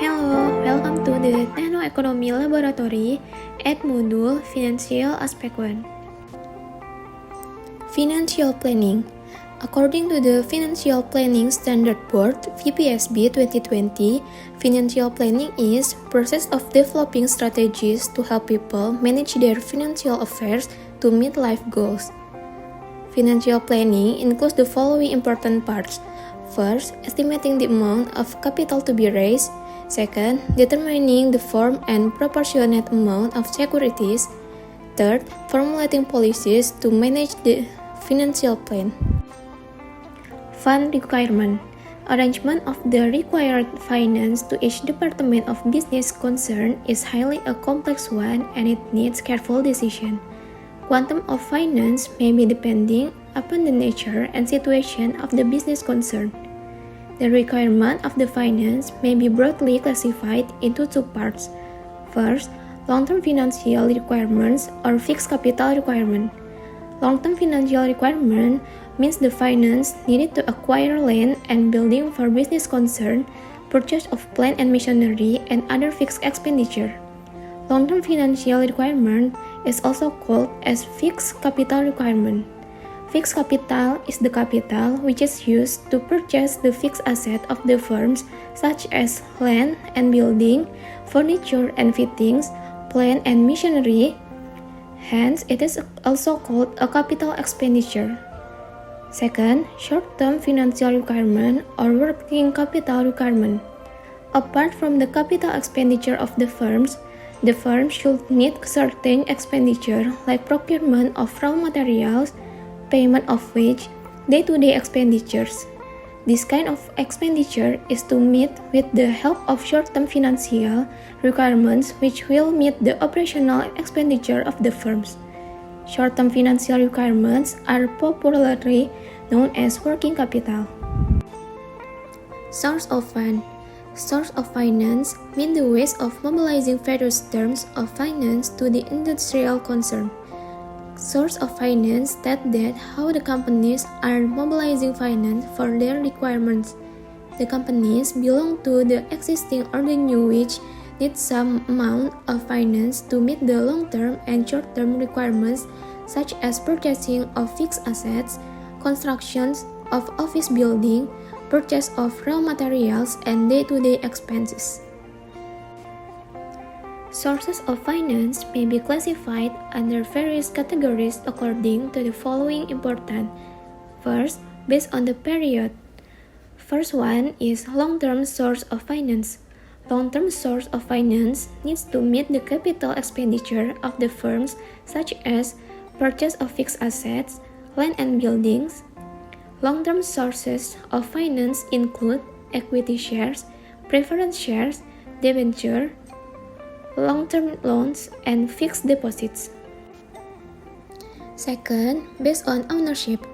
Hello, welcome to the Techno-Economy Laboratory at Module Financial Aspect 1. Financial Planning. According to the Financial Planning Standard Board (VPSB 2020), financial planning is process of developing strategies to help people manage their financial affairs to meet life goals. Financial planning includes the following important parts. First, estimating the amount of capital to be raised. Second, determining the form and proportionate amount of securities. Third, formulating policies to manage the financial plan. Fund requirement. Arrangement of the required finance to each department of business concern is highly a complex one and it needs careful decision. Quantum of finance may be depending upon the nature and situation of the business concern. The requirement of the finance may be broadly classified into two parts. First, long-term financial requirements or fixed capital requirement. Long-term financial requirement means the finance needed to acquire land and building for business concern, purchase of plant and machinery, and other fixed expenditure. Long-term financial requirement is also called as fixed capital requirement. Fixed capital is the capital which is used to purchase the fixed asset of the firms such as land and building, furniture and fittings, plant and machinery. Hence, it is also called a capital expenditure. Second, short-term financial requirement or working capital requirement. Apart from the capital expenditure of the firm should meet certain expenditure like procurement of raw materials, payment of wage, day-to-day expenditures. This kind of expenditure is to meet with the help of short-term financial requirements which will meet the operational expenditure of the firms. Short-term financial requirements are popularly known as working capital. Source of fund. Source of finance mean the ways of mobilizing various terms of finance to the industrial concern. Source of finance state that how the companies are mobilizing finance for their requirements. The companies belong to the existing or the new which need some amount of finance to meet the long-term and short-term requirements such as purchasing of fixed assets, constructions of office building, purchase of raw materials, and day-to-day expenses. Sources of finance may be classified under various categories according to the following important. First, based on the period. First one is long-term source of finance. Long-term source of finance needs to meet the capital expenditure of the firms such as purchase of fixed assets, land and buildings. Long-term sources of finance include equity shares, preference shares, debenture, long-term loans, and fixed deposits. Second, based on ownership.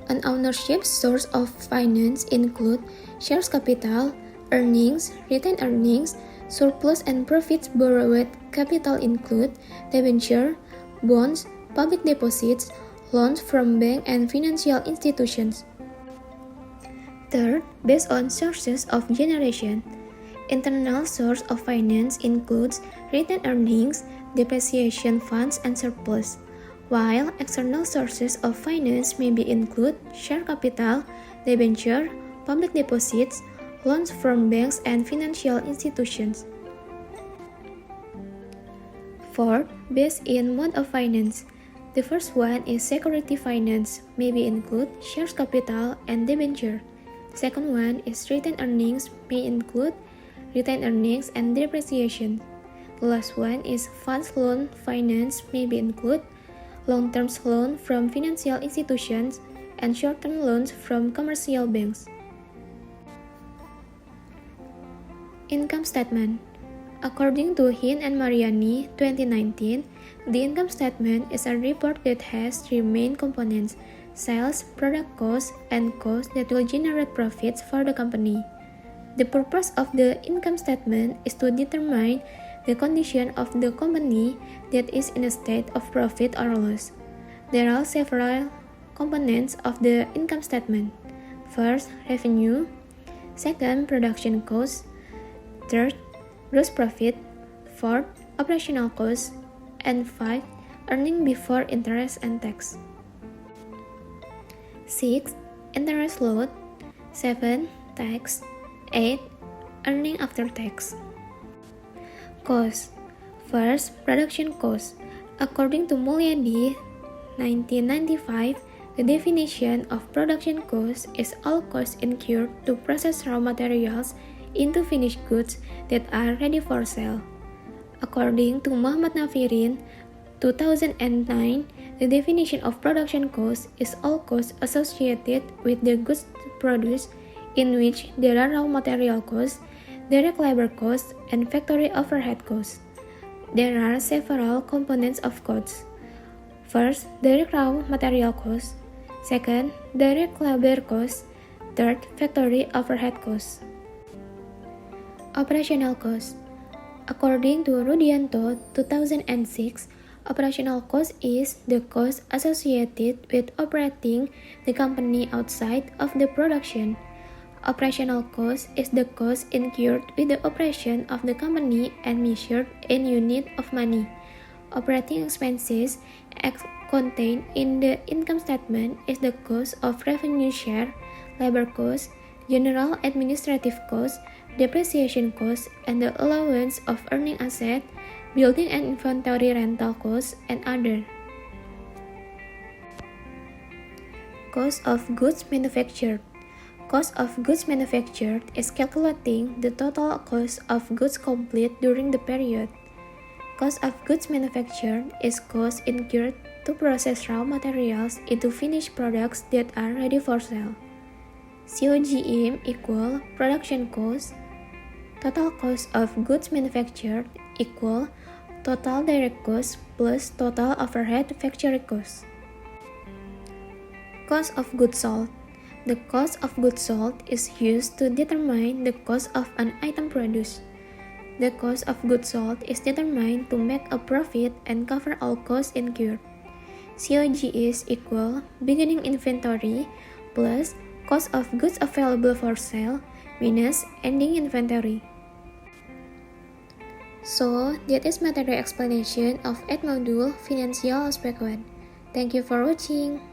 An ownership source of finance include shares capital, earnings, retained earnings, surplus and profits borrowed capital include debenture, bonds, public deposits, loans from bank and financial institutions. Third, based on sources of generation. Internal source of finance includes retained earnings, depreciation funds, and surplus, while external sources of finance may include share capital, debenture, public deposits, loans from banks and financial institutions. Fourth, based in mode of finance. The first one is security finance, may include shares capital and debenture. Second one is retained earnings, may include retained earnings and depreciation. The last one is funds loan finance, may include long-term loan from financial institutions and short-term loans from commercial banks. Income statement. According to Hin and Mariani, 2019, the income statement is a report that has three main components: sales, product cost, and costs that will generate profits for the company. The purpose of the income statement is to determine the condition of the company that is in a state of profit or loss. There are several components of the income statement. First, revenue. Second, production cost. Third, gross profit, 4. Operational cost, and 5. Earning before interest and tax. 6. Interest load, 7. Tax, 8. Earning after tax. Cost. First, production cost. According to Mulyadi, 1995, the definition of production cost is all costs incurred to process raw materials into finished goods that are ready for sale. According to Muhammad Nafirin, 2009, the definition of production cost is all costs associated with the goods produced, in which there are raw material costs, direct labor costs, and factory overhead costs. There are several components of costs. First, direct raw material costs. Second, direct labor costs. Third, factory overhead costs. Operational costs. According to Rudianto, 2006, operational cost is the cost associated with operating the company outside of the production. Operational cost is the cost incurred with the operation of the company and measured in unit of money. Operating expenses contained in the income statement is the cost of revenue share, labor cost, general administrative cost, depreciation cost, and the allowance of earning asset, building and inventory rental costs, and other. Cost of goods manufactured. Cost of goods manufactured is calculating the total cost of goods complete during the period. Cost of goods manufactured is cost incurred to process raw materials into finished products that are ready for sale. COGM equal production cost. Total cost of goods manufactured equal total direct cost plus total overhead factory cost. Cost of goods sold. The cost of goods sold is used to determine the cost of an item produced. The cost of goods sold is determined to make a profit and cover all costs incurred. COG is equal beginning inventory plus cost of goods available for sale minus ending inventory. So, that is material explanation of 8th module Financial Aspect 1. Thank you for watching.